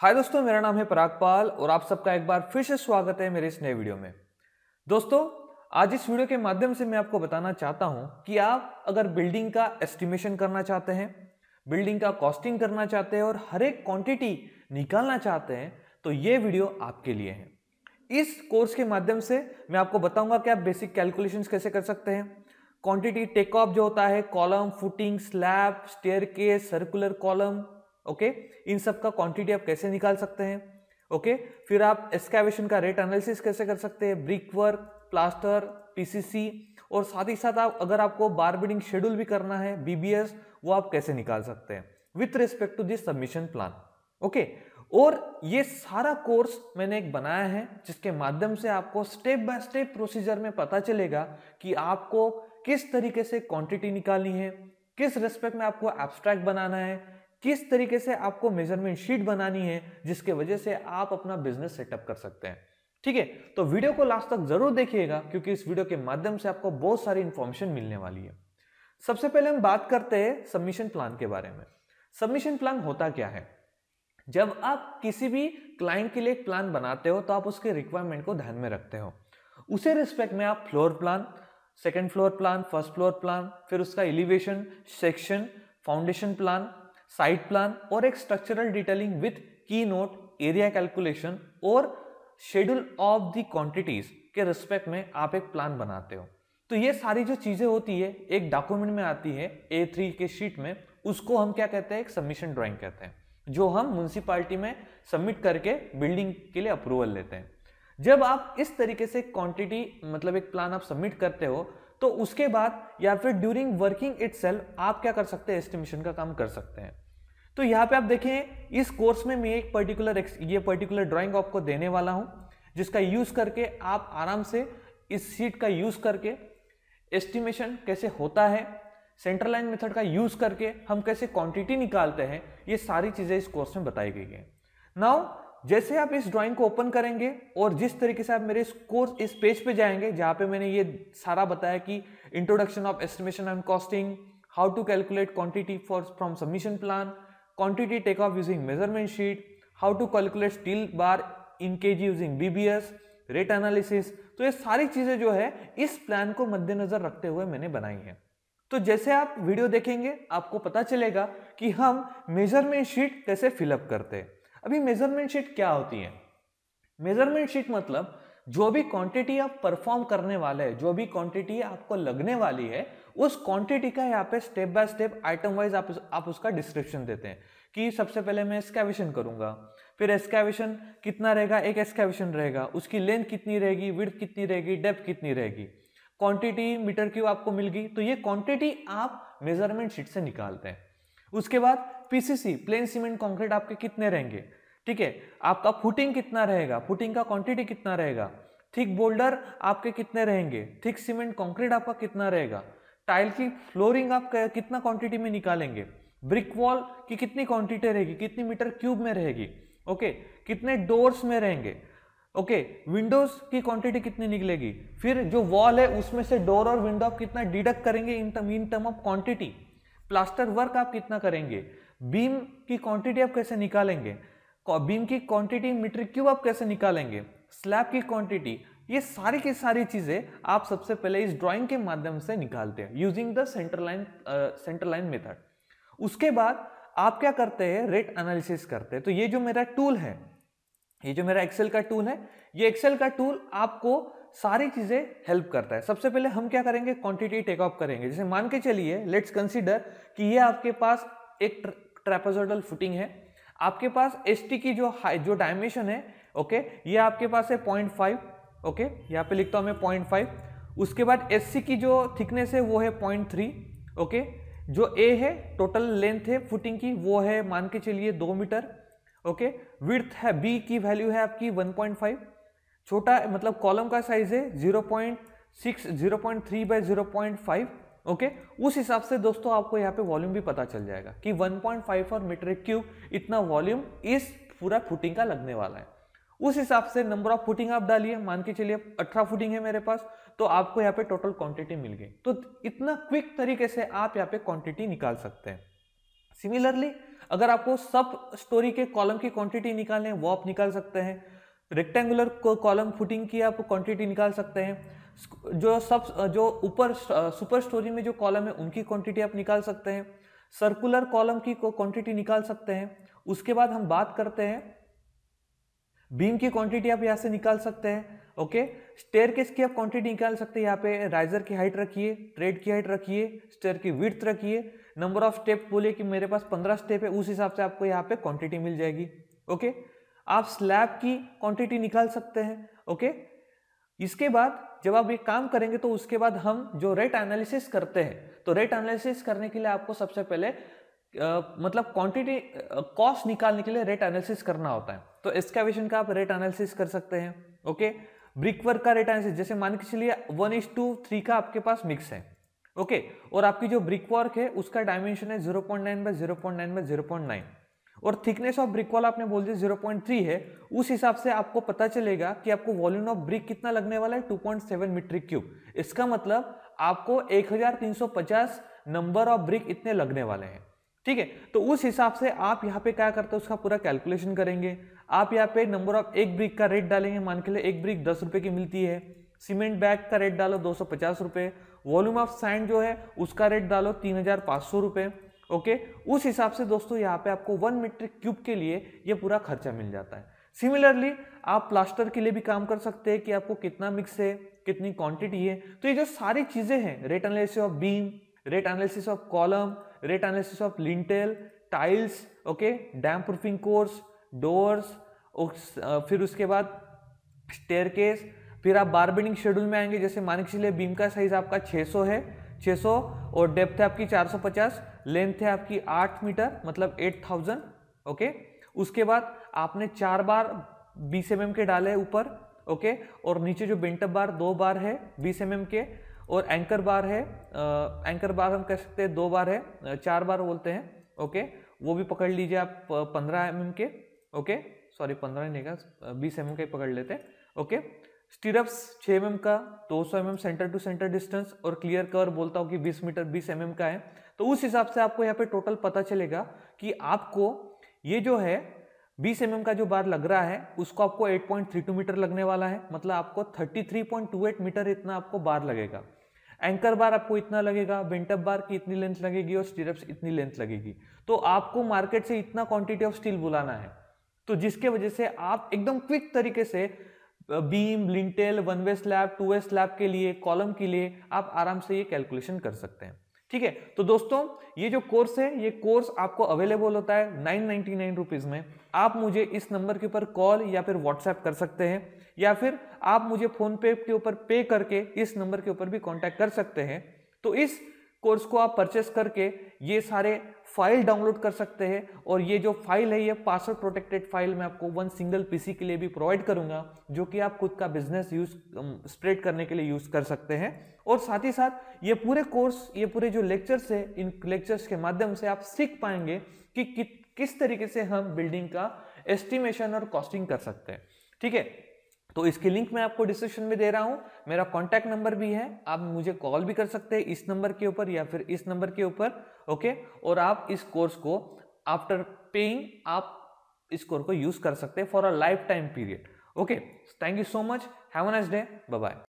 हाय दोस्तों, मेरा नाम है परागपाल और आप सबका एक बार फिर से स्वागत है मेरे इस नए वीडियो में। दोस्तों, आज इस वीडियो के माध्यम से मैं आपको बताना चाहता हूं कि आप अगर बिल्डिंग का एस्टिमेशन करना चाहते हैं, बिल्डिंग का कॉस्टिंग करना चाहते हैं और हर एक क्वांटिटी निकालना चाहते हैं तो ये वीडियो आपके लिए है। इस कोर्स के माध्यम से मैं आपको बताऊंगा कि आप बेसिक कैलकुलेशंस कैसे कर सकते हैं, क्वांटिटी टेक ऑफ जो होता है, column, footing, slab, staircase, circular column, okay, इन सब का क्वांटिटी आप कैसे निकाल सकते हैं। ओके, फिर आप एक्सकैवेशन का रेट एनालिसिस कैसे कर सकते हैं, ब्रिक वर्क, प्लास्टर, पीसीसी, और साथ ही साथ आप अगर आपको बार बिडिंग शेड्यूल भी करना है, बीबीएस, वो आप कैसे निकाल सकते हैं with respect to this submission plan. Okay, और ये सारा कोर्स मैंने एक बनाया है जिसके माध्यम से आपको स्टेप बाय स्टेप प्रोसीजर में पता चलेगा कि आपको किस तरीके से क्वांटिटी निकालनी है, किस रेस्पेक्ट में आपको एब्स्ट्रैक्ट बनाना है, किस तरीके से आपको मेजरमेंट शीट बनानी है जिसके वजह से आप अपना बिजनेस सेटअप कर सकते हैं। ठीक है, तो वीडियो को लास्ट तक जरूर देखिएगा क्योंकि इस वीडियो के माध्यम से आपको बहुत सारी इंफॉर्मेशन मिलने वाली है। सबसे पहले हम बात करते हैं सबमिशन प्लान के बारे में। सबमिशन प्लान होता क्या है? जब आप किसी भी क्लाइंट के लिए एक प्लान बनाते हो तो आप उसके रिक्वायरमेंट को ध्यान में रखते हो। उसे रिस्पेक्ट में आप floor plan, second floor plan, first floor plan, फिर उसका elevation, section, foundation plan, site plan और एक स्ट्रक्चरल डिटेलिंग विथ की नोट, एरिया कैलकुलेशन और शेड्यूल ऑफ द क्वांटिटीज के रिस्पेक्ट में आप एक प्लान बनाते हो। तो ये सारी जो चीजें होती है एक डॉक्यूमेंट में आती है A3 के शीट में, उसको हम क्या कहते हैं? एक सबमिशन ड्राइंग कहते हैं, जो हम म्युनिसिपैलिटी में सबमिट करके बिल्डिंग के लिए अप्रूवल लेते हैं। जब आप इस तरीके से क्वांटिटी मतलब एक प्लान आप सबमिट करते हो तो उसके बाद या फिर ड्यूरिंग वर्किंग इटसेल्फ आप क्या कर सकते हैं? एस्टिमेशन का काम कर सकते हैं। तो यहाँ पे आप देखें, इस कोर्स में मैं एक पर्टिकुलर ड्राइंग आपको देने वाला हूं जिसका यूज करके आप आराम से इस शीट का यूज करके एस्टिमेशन कैसे होता है, सेंट्रल लाइन मेथड का यूज करके हम कैसे क्वांटिटी निकालते हैं, ये सारी चीजें इस कोर्स में बताई गई है। नाउ जैसे आप इस ड्राइंग को ओपन करेंगे और जिस तरीके से आप मेरे इस पेज पे जाएंगे जहां पे मैंने ये सारा बताया कि introduction of estimation and costing, how to calculate quantity from submission plan, quantity takeoff using measurement sheet, how to calculate steel bar in kg using BBS, rate analysis, तो ये सारी चीजें जो है इस प्लान को मद्देनजर रखते हुए मैंने बनाई है। तो जैसे आप वीडियो देखेंगे आपको पता चलेगा कि हम मेजरमेंट शीट कैसे फिलअप करते हैं। अभी मेजरमेंट शीट क्या होती है? मेजरमेंट शीट मतलब जो भी क्वांटिटी आप परफॉर्म करने वाले हैं, जो भी क्वांटिटी आपको लगने वाली है, उस क्वांटिटी का यहाँ पे step by step item wise आप उसका डिस्क्रिप्शन देते हैं कि सबसे पहले मैं एक्सकैवेशन करूंगा, फिर एक्सकैवेशन कितना रहेगा, एक एक्सकैवेशन रहेगा, उसकी लेंथ कितनी रहेगी, विड्थ कितनी रहेगी, डेप्थ कितनी रहेगी, क्वांटिटी मीटर क्यूब आपको मिल गई। तो ये क्वांटिटी आप मेजरमेंट शीट से निकालते हैं। उसके बाद पीसीसी, प्लेन सीमेंट कॉन्क्रीट, आपके कितने रहेंगे, ठीक है, आपका फुटिंग कितना रहेगा, फुटिंग का क्वांटिटी कितना रहेगा, थिक बोल्डर आपके कितने रहेंगे, थिक सीमेंट कंक्रीट आपका कितना रहेगा, टाइल की फ्लोरिंग आप कितना क्वांटिटी में निकालेंगे, ब्रिक वॉल की कितनी क्वांटिटी रहेगी, कितनी मीटर क्यूब में रहेगी, ओके, कितने डोर्स में रहेंगे, ओके, विंडोज की क्वांटिटी कितनी निकलेगी, फिर जो वॉल है उसमें से डोर और विंडो आप कितना डिडक्ट करेंगे in term of quantity, plaster work आप कितना करेंगे, बीम की क्वांटिटी आप कैसे निकालेंगे, बीम की क्वांटिटी मीटर क्यूब आप कैसे निकालेंगे, स्लैब की क्वांटिटी, ये सारी की सारी चीजें आप सबसे पहले इस ड्राइंग के माध्यम से निकालते हैं using the centre line method. उसके बाद आप क्या करते हैं? रेट एनालिसिस करते हैं। तो ये जो मेरा टूल है, ये जो मेरा एक्सेल का टूल है, ये एक्सेल का टूल आपको सारी चीजें हेल्प करता है। सबसे पहले हम क्या करेंगे? क्वांटिटी टेक ऑफ करेंगे। जैसे मान के चलिए, लेट्स कंसीडर कि ये आपके पास एक ट्रेपेजोइडल फुटिंग है, आपके पास एसटी की जो डायमेंशन है, ओके, ये आपके पास है 0.5, ओके, यहाँ पे लिखता हूं मैं 0.5। उसके बाद एससी की जो थिकनेस है वो है 0.3, ओके, जो ए है टोटल लेंथ है फुटिंग की वो है मान के चलिए 2 मीटर, ओके, विड्थ है बी की वैल्यू है आपकी 1.5, छोटा मतलब कॉलम का साइज है 0.6, 0.3 बाय 0.5, ओके, उस हिसाब से दोस्तों आपको यहाँ पे वॉल्यूम भी पता चल जाएगा कि 1.5 और मीटर क्यूब इतना वॉल्यूम इस पूरा फुटिंग का लगने वाला है। उस हिसाब से नंबर ऑफ फुटिंग आप डालिए, मान के चलिए 18 फुटिंग है मेरे पास, तो आपको यहाँ पे टोटल क्वांटिटी मिल गई। तो इतना क्विक तरीके से आप यहाँ पे क्वांटिटी निकाल सकते हैं। सिमिलरली अगर आपको सब स्टोरी के कॉलम की क्वांटिटी निकालनी है वो आप निकाल सकते हैं। रेक्टेंगुलर कॉलम फुटिंग की आप क्वांटिटी निकाल सकते हैं। जो ऊपर सुपर स्टोरी में जो कॉलम है उनकी क्वांटिटी आप निकाल सकते हैं। सर्कुलर कॉलम की क्वांटिटी निकाल सकते हैं। उसके बाद हम बात करते हैं बीम की क्वांटिटी, आप यहां से निकाल सकते हैं। ओके, स्टेयरकेस की आप क्वांटिटी निकाल सकते हैं। यहाँ पे राइजर की हाइट रखिए, ट्रेड की हाइट रखिए, स्टेयर की विड्थ रखिए, नंबर ऑफ स्टेप बोले कि मेरे पास 15 स्टेप है, उस हिसाब से आपको यहाँ पे क्वांटिटी मिल जाएगी। ओके, आप स्लैब की क्वांटिटी निकाल सकते हैं। ओके, इसके बाद जब आप ये काम करेंगे तो उसके बाद हम जो रेट एनालिसिस करते हैं, तो रेट एनालिसिस करने के लिए आपको सबसे पहले मतलब क्वांटिटी कॉस्ट निकालने के लिए रेट एनालिसिस करना होता है। तो एक्सकैवेशन का आप रेट एनालिसिस कर सकते हैं। ओके, ब्रिक वर्क का रेट एनालिसिस, जैसे मान के चलिए 1:3 का आपके पास मिक्स है। ओके, और आपकी जो ब्रिक वर्क है उसका डायमेंशन है 0.9 बाय 0.9 बाय 0.9 और थिकनेस ऑफ ब्रिक वॉल आपने बोल दिया 0.3 है। उस हिसाब से आपको पता चलेगा कि आपको वॉल्यूम ऑफ ब्रिक कितना लगने वाला है, 2.7 मीट्रिक क्यूब। इसका मतलब आपको 1350 नंबर ऑफ ब्रिक इतने लगने वाले हैं। ठीक है, तो उस हिसाब से आप यहाँ पे क्या करते हैं उसका पूरा कैलकुलेशन करेंगे। आप यहाँ पे नंबर ऑफ एक ब्रिक का रेट डालेंगे, मान के लिए एक ब्रिक 10 रुपए की मिलती है। सीमेंट बैग का रेट डालो 250 रुपए। वॉल्यूम ऑफ सैंड जो है उसका रेट डालो 3500 रुपए। ओके, उस हिसाब से दोस्तों यहाँ पे आपको 1 मीट्रिक क्यूब के लिए ये पूरा खर्चा मिल जाता है। सिमिलरली आप प्लास्टर के लिए भी काम कर सकते हैं कि आपको कितना मिक्स है, कितनी क्वांटिटी है। तो ये जो सारी चीजें हैं, rate analysis of beam, rate analysis of column, rate analysis of lintel, tiles, okay, damp proofing course, doors, फिर उसके बाद स्टेयरकेस, फिर आप बार बेंडिंग शेड्यूल में आएंगे। जैसे मान के चलिए बीम का साइज आपका 600 है, 600 और डेप्थ है आपकी 450, लेंथ है आपकी 8 मीटर मतलब 8000। ओके, उसके बाद आपने 4 बार 20 mm के डाले ऊपर। ओके, और नीचे जो बेंटअप बार 2 बार है 20 mm के, और एंकर बार है, एंकर बार हम कह सकते हैं 2 बार है, 4 बार बोलते हैं। ओके, वो भी पकड़ लीजिए आप 15 mm के। ओके, सॉरी 15 नहीं का 20 mm के पकड़ लेते हैं। ओके, स्टीरअप्स 6 mm का, 200 mm centre to centre distance, और क्लियर कवर बोलता हूँ कि 20 मीटर 20 mm का है। तो उस हिसाब से आपको यहाँ पे टोटल पता चलेगा कि आपको ये जो है 20 mm का जो बार लग रहा है उसको आपको 8.32 मीटर लगने वाला है, मतलब आपको 33.28 मीटर इतना आपको बार लगेगा। एंकर बार आपको इतना लगेगा, बेंटअप बार की इतनी लेंथ लगेगी और स्टीरअप्स इतनी लेंथ लगेगी। तो आपको मार्केट से इतना क्वांटिटी ऑफ स्टील बुलाना है, तो जिसके वजह से आप एकदम क्विक तरीके से बीम, लिंटेल, 1 वे स्लैब, 2 वे स्लैब के लिए, कॉलम के लिए आप आराम से ये कैलकुलेशन कर सकते हैं। ठीक है, तो दोस्तों ये जो कोर्स है, ये कोर्स आपको अवेलेबल होता है 999 रुपीज में। आप मुझे इस नंबर के ऊपर कॉल या फिर व्हाट्सएप कर सकते हैं, या फिर आप मुझे फोन पे के ऊपर पे करके इस नंबर के ऊपर भी कांटेक्ट कर सकते हैं। तो इस कोर्स को आप परचेस करके ये सारे फाइल डाउनलोड कर सकते हैं, और ये जो फाइल है ये पासवर्ड प्रोटेक्टेड फाइल मैं आपको 1 सिंगल पीसी के लिए भी प्रोवाइड करूंगा, जो कि आप खुद का बिजनेस यूज स्प्रेड करने के लिए यूज कर सकते हैं। और साथ ही साथ ये पूरे कोर्स, ये पूरे जो लेक्चर्स है, इन लेक्चर्स के माध्यम से आप सीख पाएंगे कि किस तरीके से हम बिल्डिंग का एस्टिमेशन और कॉस्टिंग कर सकते हैं। ठीक है, तो इसकी लिंक मैं आपको डिस्क्रिप्शन में दे रहा हूं, मेरा कॉन्टैक्ट नंबर भी है, आप मुझे कॉल भी कर सकते हैं इस नंबर के ऊपर या फिर इस नंबर के ऊपर। ओके, और आप इस कोर्स को आफ्टर पेइंग आप इस कोर्स को यूज कर सकते हैं for a life time period. Okay, thank you so much, have a nice day, bye bye.